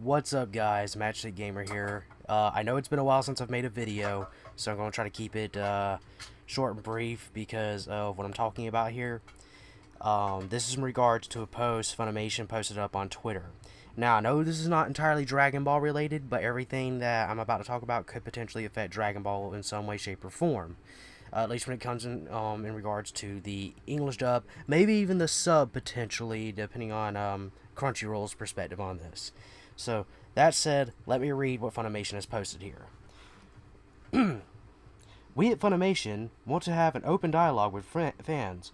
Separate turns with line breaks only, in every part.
What's up, guys? Matchstick Gamer here. I know it's been a while since I've made a video, so I'm going to try to keep it short and brief because of what I'm talking about here. This is in regards to a post Funimation posted up on Twitter. Now, I know this is not entirely Dragon Ball related, but everything that I'm about to talk about could potentially affect Dragon Ball in some way, shape, or form. At least when it comes in regards to the English dub, maybe even the sub potentially, depending on Crunchyroll's perspective on this. So, that said, let me read what Funimation has posted here. We at Funimation want to have an open dialogue with fans.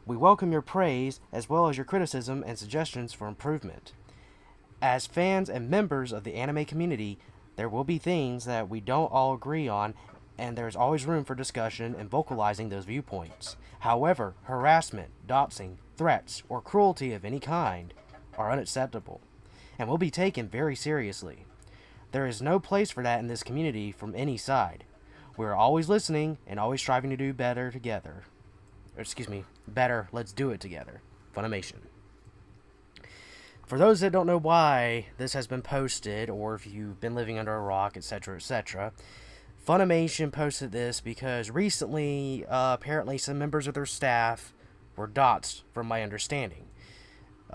We welcome your praise as well as your criticism and suggestions for improvement. As fans and members of the anime community, there will be things that we don't all agree on, and there's always room for discussion and vocalizing those viewpoints. However, harassment, doxing, threats, or cruelty of any kind are unacceptable and will be taken very seriously. There is no place for that in this community from any side. We are always listening and always striving to do better together. Better, let's do it together. Funimation. For those that don't know why this has been posted, or if you've been living under a rock, etc., etc., Funimation posted this because recently, apparently some members of their staff were doxxed, from my understanding.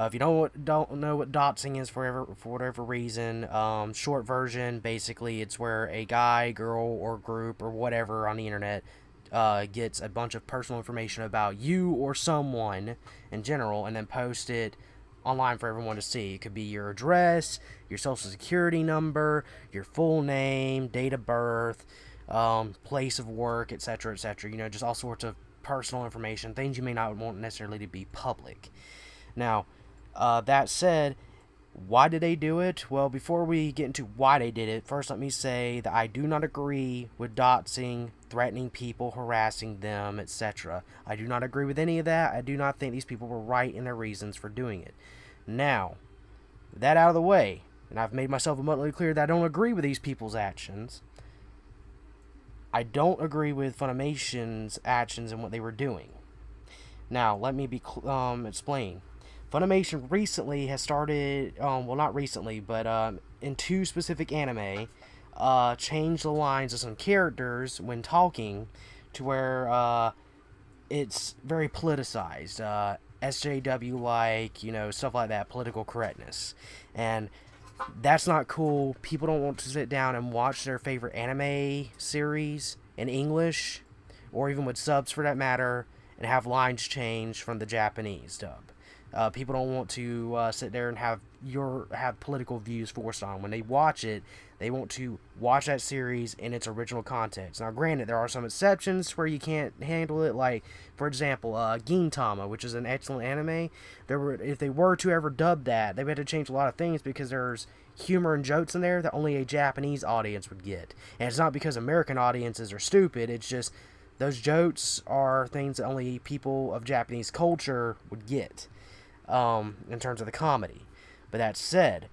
If you don't know what doxing is for whatever reason, short version, basically it's where a guy, girl, or group, or whatever on the internet gets a bunch of personal information about you or someone in general, and then post it online for everyone to see. It could be your address, your social security number, your full name, date of birth, place of work, etc., etc. You know, just all sorts of personal information, things you may not want necessarily to be public. Now, that said, why did they do it? Well, before we get into why they did it, first let me say that I do not agree with doxing, threatening people, harassing them, etc. I do not agree with any of that. I do not think these people were right in their reasons for doing it. Now, that out of the way, and I've made myself abundantly clear that I don't agree with these people's actions. I don't agree with Funimation's actions and what they were doing. Now, let me explain. Funimation recently has started, well, not recently, but in two specific anime, changed the lines of some characters when talking to where it's very politicized, SJW-like, you know, stuff like that, political correctness. And that's not cool. People don't want to sit down and watch their favorite anime series in English, or even with subs for that matter, and have lines changed from the Japanese dub. People don't want to sit there and have political views forced on. When they watch it, they want to watch that series in its original context. Now, granted, there are some exceptions where you can't handle it. Like, for example, Gintama, which is an excellent anime. If they were to ever dub that, they would have to change a lot of things because there's humor and jokes in there that only a Japanese audience would get. And it's not because American audiences are stupid. It's just those jokes are things that only people of Japanese culture would get. In terms of the comedy. But that said,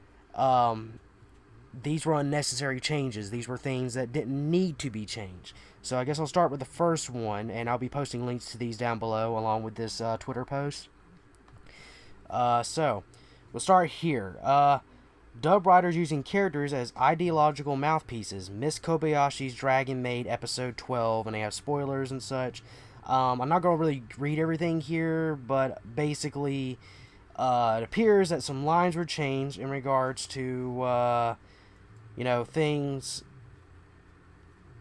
these were unnecessary changes. These were things that didn't need to be changed. So I guess I'll start with the first one, and I'll be posting links to these down below along with this Twitter post. So, we'll start here. Dub writers using characters as ideological mouthpieces. Miss Kobayashi's Dragon Maid episode 12, and they have spoilers and such. I'm not going to really read everything here, but basically, it appears that some lines were changed in regards to, things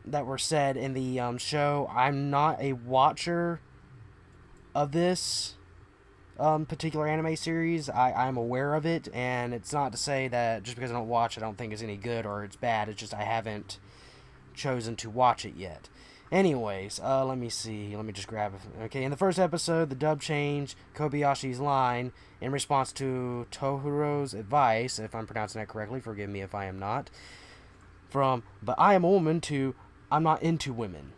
that were said in the show. I'm not a watcher of this particular anime series. I'm aware of it, and it's not to say that just because I don't watch it, I don't think it's any good or it's bad. It's just I haven't chosen to watch it yet. Anyways, let me see. Let me just grab it. Okay, in the first episode, the dub changed Kobayashi's line in response to Tohuro's advice, if I'm pronouncing that correctly, forgive me if I am not, from, "But I am a woman" to "I'm not into women,"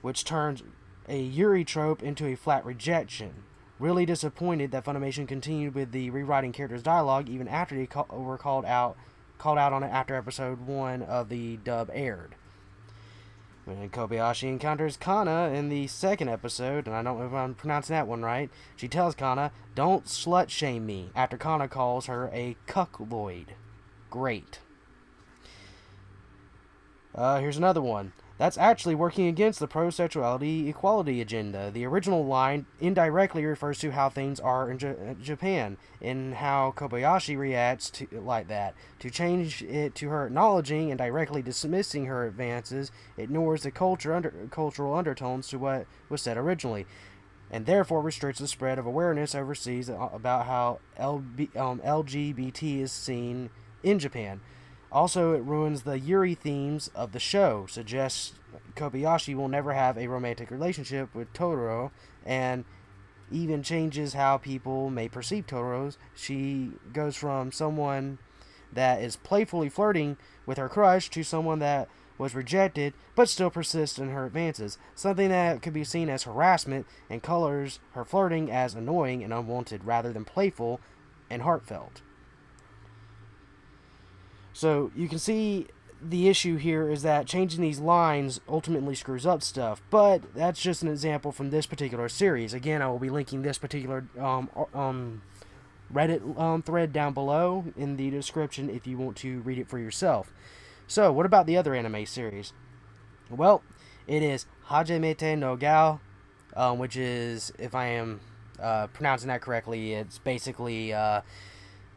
which turns a Yuri trope into a flat rejection. Really disappointed that Funimation continued with the rewriting characters' dialogue even after they were called out on it after episode 1 of the dub aired. When Kobayashi encounters Kana in the second episode, and I don't know if I'm pronouncing that one right, she tells Kana, "Don't slut-shame me," after Kana calls her a cuckloid. Great. Here's another one. That's actually working against the pro-sexuality equality agenda. The original line indirectly refers to how things are in Japan, and how Kobayashi reacts to like that. To change it to her acknowledging and directly dismissing her advances, ignores the cultural undertones to what was said originally, and therefore restricts the spread of awareness overseas about how LGBT is seen in Japan. Also, it ruins the Yuri themes of the show, suggests Kobayashi will never have a romantic relationship with Totoro, and even changes how people may perceive Totoro. She goes from someone that is playfully flirting with her crush to someone that was rejected but still persists in her advances, something that could be seen as harassment, and colors her flirting as annoying and unwanted rather than playful and heartfelt. So you can see the issue here is that changing these lines ultimately screws up stuff, but that's just an example from this particular series. Again, I will be linking this particular Reddit thread down below in the description if you want to read it for yourself. So, what about the other anime series? Well, it is Hajimete no Gao, which is, if I am pronouncing that correctly, it's basically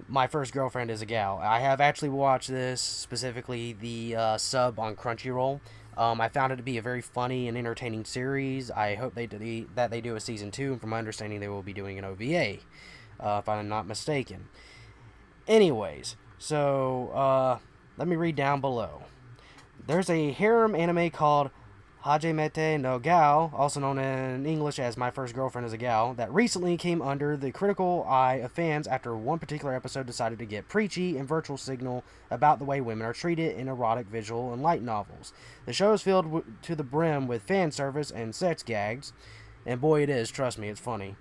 My First Girlfriend is a Gal. I have actually watched this, specifically the sub on Crunchyroll. I found it to be a very funny and entertaining series. I hope that they do a season 2, and from my understanding they will be doing an OVA, if I'm not mistaken. Anyways, so let me read down below. There's a harem anime called Hajimete no Gal, also known in English as My First Girlfriend is a Gal, that recently came under the critical eye of fans after one particular episode decided to get preachy and virtual signal about the way women are treated in erotic visual and light novels. The show is filled to the brim with fan service and sex gags, and boy it is, trust me, it's funny.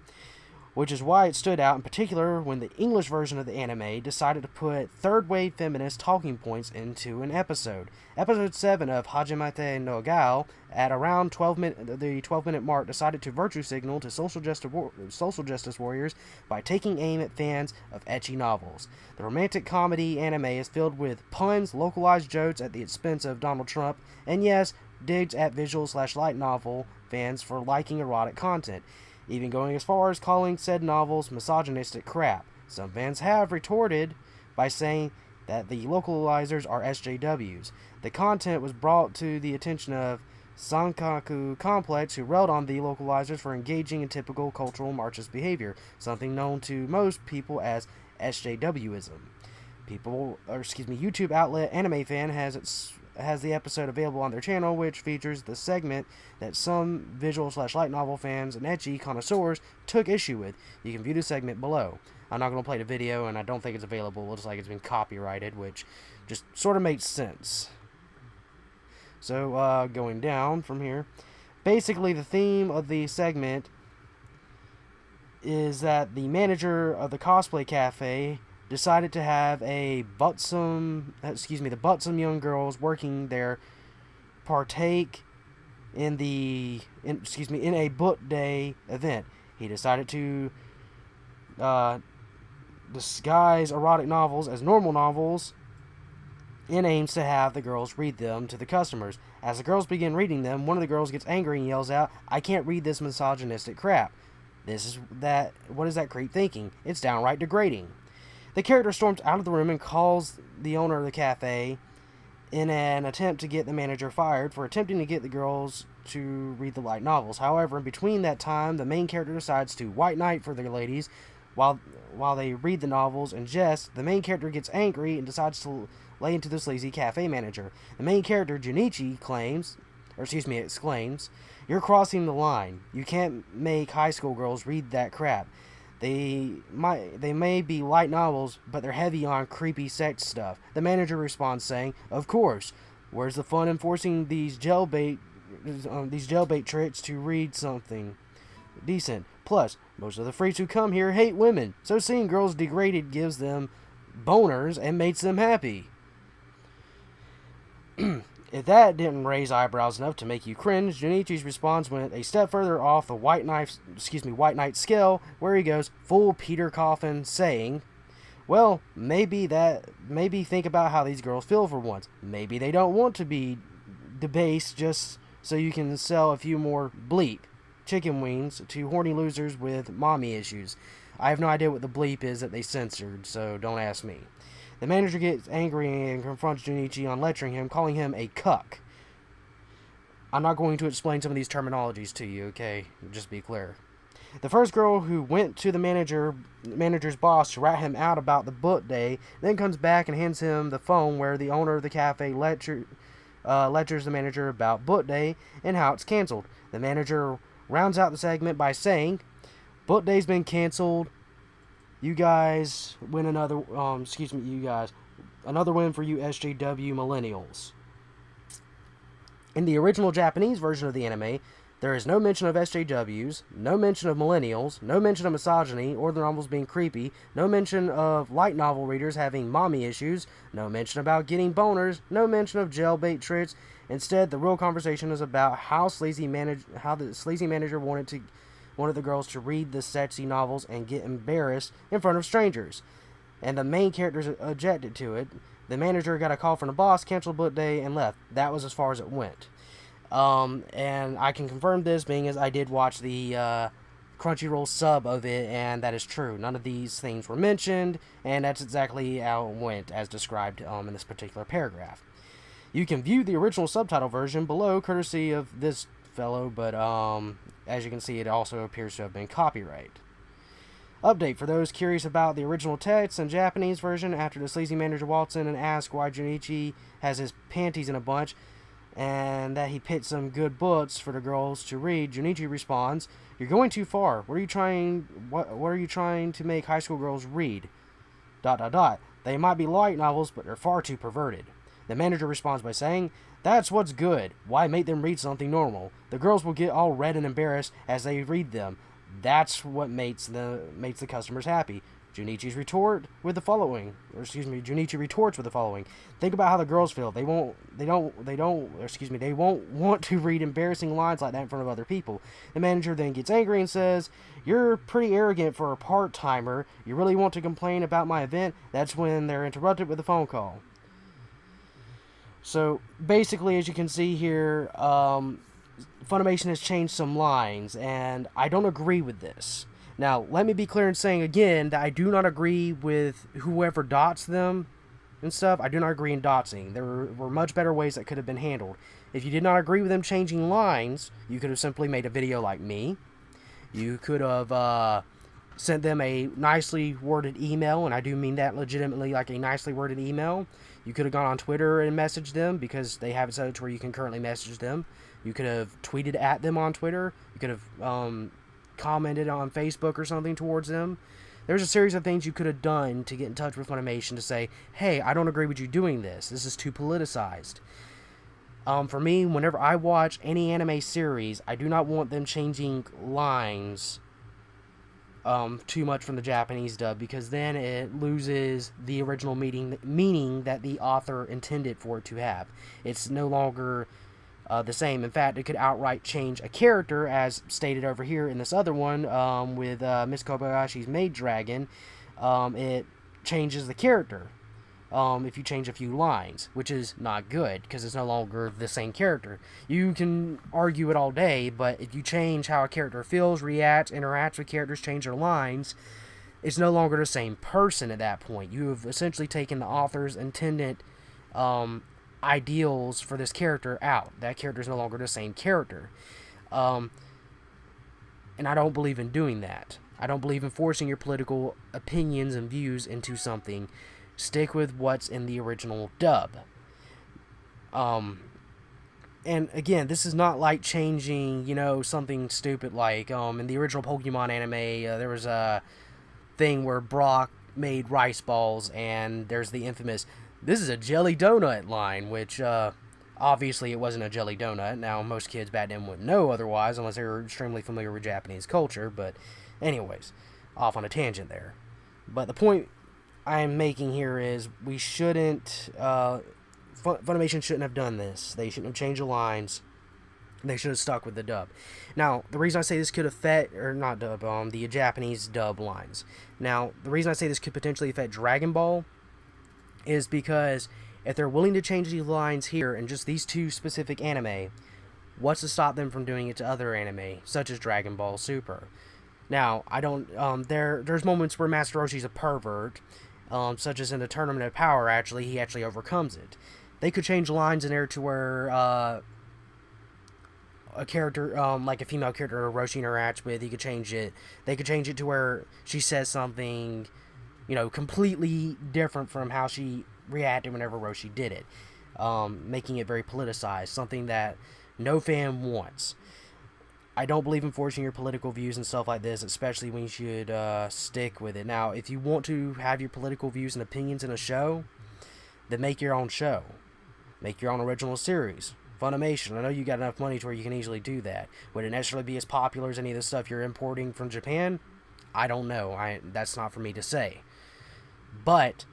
Which is why it stood out in particular when the English version of the anime decided to put third-wave feminist talking points into an episode. Episode 7 of Hajimete no Gal, at around the 12-minute mark, decided to virtue signal to social justice warriors by taking aim at fans of ecchi novels. The romantic comedy anime is filled with puns, localized jokes at the expense of Donald Trump, and yes, digs at visual/light novel fans for liking erotic content, even going as far as calling said novels misogynistic crap. Some fans have retorted by saying that the localizers are SJWs. The content was brought to the attention of Sankaku Complex, who railed on the localizers for engaging in typical cultural Marxist behavior, something known to most people as SJWism. YouTube outlet Anime Fan has the episode available on their channel, which features the segment that some visual/light novel fans and ecchi connoisseurs took issue with. You can view the segment below. I'm not going to play the video, and I don't think it's available. It looks like it's been copyrighted, which just sort of makes sense. So, going down from here, basically the theme of the segment is that the manager of the cosplay cafe decided to have the buxom young girls working there partake in a book day event. He decided to disguise erotic novels as normal novels and aims to have the girls read them to the customers. As the girls begin reading them, one of the girls gets angry and yells out, "I can't read this misogynistic crap. What is that creep thinking? It's downright degrading." The character storms out of the room and calls the owner of the cafe in an attempt to get the manager fired for attempting to get the girls to read the light novels. However, in between that time, the main character decides to white knight for the ladies while they read the novels and jest. The main character gets angry and decides to lay into the sleazy cafe manager. The main character, Junichi, exclaims, "You're crossing the line. You can't make high school girls read that crap. They may be light novels, but they're heavy on creepy sex stuff." The manager responds saying, "Of course. Where's the fun in forcing these jailbait tricks to read something decent? Plus, most of the freaks who come here hate women, so seeing girls degraded gives them boners and makes them happy." If that didn't raise eyebrows enough to make you cringe, Junichi's response went a step further off the white knight scale, where he goes full Peter Coffin, saying, Well, maybe think about how these girls feel for once. Maybe they don't want to be debased just so you can sell a few more bleep chicken wings to horny losers with mommy issues. I have no idea what the bleep is that they censored, so don't ask me. The manager gets angry and confronts Junichi on lecturing him, calling him a cuck. I'm not going to explain some of these terminologies to you, okay? Just be clear. The first girl who went to the manager's boss to rat him out about the book day, then comes back and hands him the phone where the owner of the cafe lectures the manager about book day and how it's canceled. The manager rounds out the segment by saying, "Book day's been canceled. You guys win another. You guys, another win for you SJW millennials." In the original Japanese version of the anime, there is no mention of SJWs, no mention of millennials, no mention of misogyny or the novels being creepy, no mention of light novel readers having mommy issues, no mention about getting boners, no mention of jailbait tricks. Instead, the real conversation is about how the sleazy manager wanted the girls to read the sexy novels and get embarrassed in front of strangers. And the main characters objected to it. The manager got a call from the boss, canceled book day, and left. That was as far as it went. And I can confirm this, being as I did watch the Crunchyroll sub of it, and that is true. None of these things were mentioned, and that's exactly how it went, as described in this particular paragraph. You can view the original subtitle version below, courtesy of this fellow, but as you can see, it also appears to have been copyright. Update for those curious about the original text and Japanese version. After the sleazy manager walks in and asks why Junichi has his panties in a bunch and that he picked some good books for the girls to read, Junichi responds, "You're going too far. What are you trying to make high school girls read? ... They might be light novels, but they're far too perverted." The manager responds by saying, "That's what's good. Why make them read something normal? The girls will get all red and embarrassed as they read them. That's what makes the customers happy." Junichi retorts with the following. "Think about how the girls feel. They won't want to read embarrassing lines like that in front of other people." The manager then gets angry and says, "You're pretty arrogant for a part-timer. You really want to complain about my event?" That's when they're interrupted with a phone call. So basically, as you can see here, Funimation has changed some lines, and I don't agree with this. Now, let me be clear in saying again that I do not agree with whoever dots them and stuff. I do not agree in doxing. There were much better ways that could have been handled. If you did not agree with them changing lines, you could have simply made a video like me. You could have sent them a nicely worded email, and I do mean that legitimately, like a nicely worded email. You could have gone on Twitter and messaged them, because they have it set to where you can currently message them. You could have tweeted at them on Twitter. You could have commented on Facebook or something towards them. There's a series of things you could have done to get in touch with Funimation to say, "Hey, I don't agree with you doing this. This is too politicized." For me, whenever I watch any anime series, I do not want them changing lines too much from the Japanese dub, because then it loses the original meaning that the author intended for it to have. It's no longer the same. In fact, it could outright change a character, as stated over here in this other one with Miss Kobayashi's Maid Dragon. It changes the character if you change a few lines, which is not good, because it's no longer the same character. You can argue it all day, but if you change how a character feels, reacts, interacts with characters, change their lines, it's no longer the same person at that point. You have essentially taken the author's intended ideals for this character out. That character is no longer the same character. And I don't believe in doing that. I don't believe in forcing your political opinions and views into something. Stick with what's in the original dub. And again, this is not like changing, something stupid like in the original Pokemon anime, there was a thing where Brock made rice balls, and there's the infamous "This is a jelly donut" line, which obviously it wasn't a jelly donut. Now, most kids back then wouldn't know otherwise, unless they were extremely familiar with Japanese culture, but anyways, off on a tangent there. But the point I'm making here is we shouldn't, Funimation shouldn't have done this. They shouldn't have changed the lines. They should have stuck with the dub. Now, the reason I say this could affect, or not dub, the Japanese dub lines. Now, the reason I say this could potentially affect Dragon Ball is because if they're willing to change these lines here in just these two specific anime, what's to stop them from doing it to other anime, such as Dragon Ball Super? Now, I don't, there's moments where Master Roshi's a pervert, such as in the Tournament of Power, he actually overcomes it. They could change lines in there to where, a character, like a female character Roshi interacts with, he could change it. They could change it to where she says something, completely different from how she reacted whenever Roshi did it, making it very politicized, something that no fan wants. I don't believe in forcing your political views and stuff like this, especially when you should stick with it. Now, if you want to have your political views and opinions in a show, then make your own show. Make your own original series. Funimation, I know you got enough money to where you can easily do that. Would it necessarily be as popular as any of the stuff you're importing from Japan? I don't know. That's not for me to say. But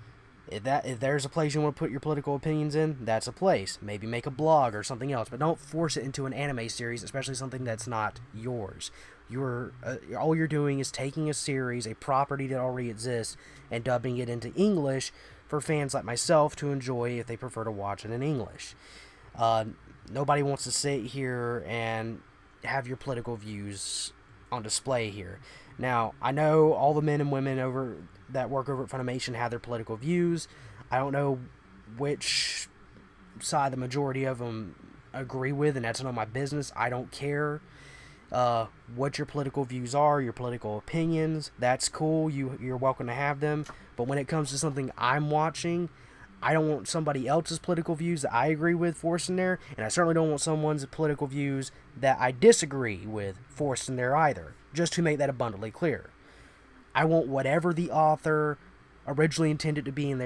if there's a place you want to put your political opinions in, that's a place. Maybe make a blog or something else, but don't force it into an anime series, especially something that's not yours. All you're doing is taking a series, a property that already exists, and dubbing it into English for fans like myself to enjoy if they prefer to watch it in English. Nobody wants to sit here and have your political views on display here. Now, I know all the men and women that work over at Funimation have their political views. I don't know which side the majority of them agree with, and that's none of my business. I don't care what your political views are, your political opinions. That's cool. You're welcome to have them. But when it comes to something I'm watching, I don't want somebody else's political views that I agree with forced in there, and I certainly don't want someone's political views that I disagree with forced in there either, just to make that abundantly clear. I want whatever the author originally intended to be in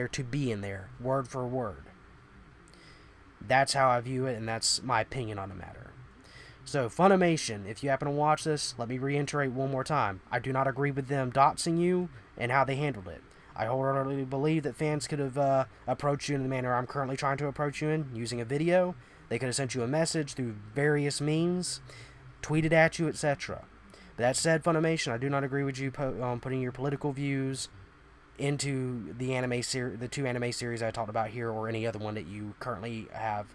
there, word for word. That's how I view it, and that's my opinion on the matter. So, Funimation, if you happen to watch this, let me reiterate one more time. I do not agree with them doxing you and how they handled it. I wholeheartedly believe that fans could have approached you in the manner I'm currently trying to approach you in, using a video. They could have sent you a message through various means, tweeted at you, etc. But that said, Funimation, I do not agree with you putting your political views into the two anime series I talked about here, or any other one that you currently have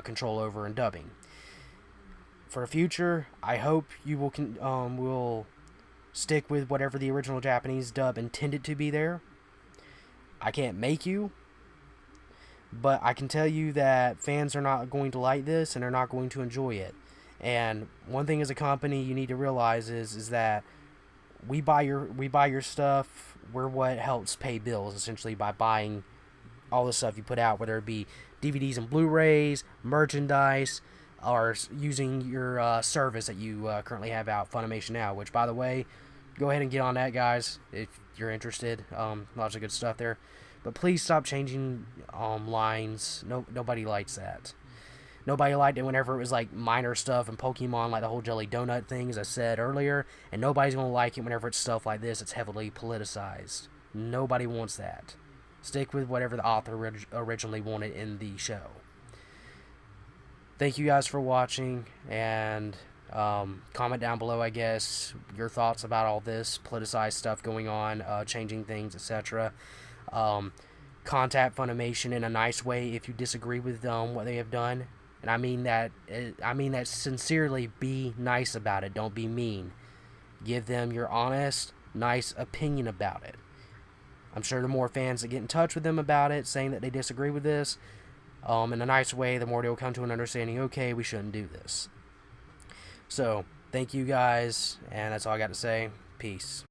control over and dubbing. For the future, I hope you will stick with whatever the original Japanese dub intended to be there. I can't make you, but I can tell you that fans are not going to like this and are not going to enjoy it. And one thing as a company you need to realize is that we buy your stuff. We're what helps pay bills, essentially, by buying all the stuff you put out, whether it be DVDs and Blu-rays, merchandise, or using your service that you currently have out, Funimation Now, which, by the way, go ahead and get on that, guys, if you're interested. Lots of good stuff there. But please stop changing lines. Nobody likes that. Nobody liked it whenever it was like minor stuff and Pokemon, like the whole Jelly Donut thing, as I said earlier. And nobody's going to like it whenever it's stuff like this. It's heavily politicized. Nobody wants that. Stick with whatever the author originally wanted in the show. Thank you guys for watching, and comment down below, I guess, your thoughts about all this politicized stuff going on, changing things, etc. Contact Funimation in a nice way if you disagree with what they have done, and I mean that sincerely. Be nice about it. Don't be mean. Give them your honest, nice opinion about it. I'm sure the more fans that get in touch with them about it, saying that they disagree with this, in a nice way, the more they'll come to an understanding, okay, we shouldn't do this. So, thank you guys, and that's all I got to say. Peace.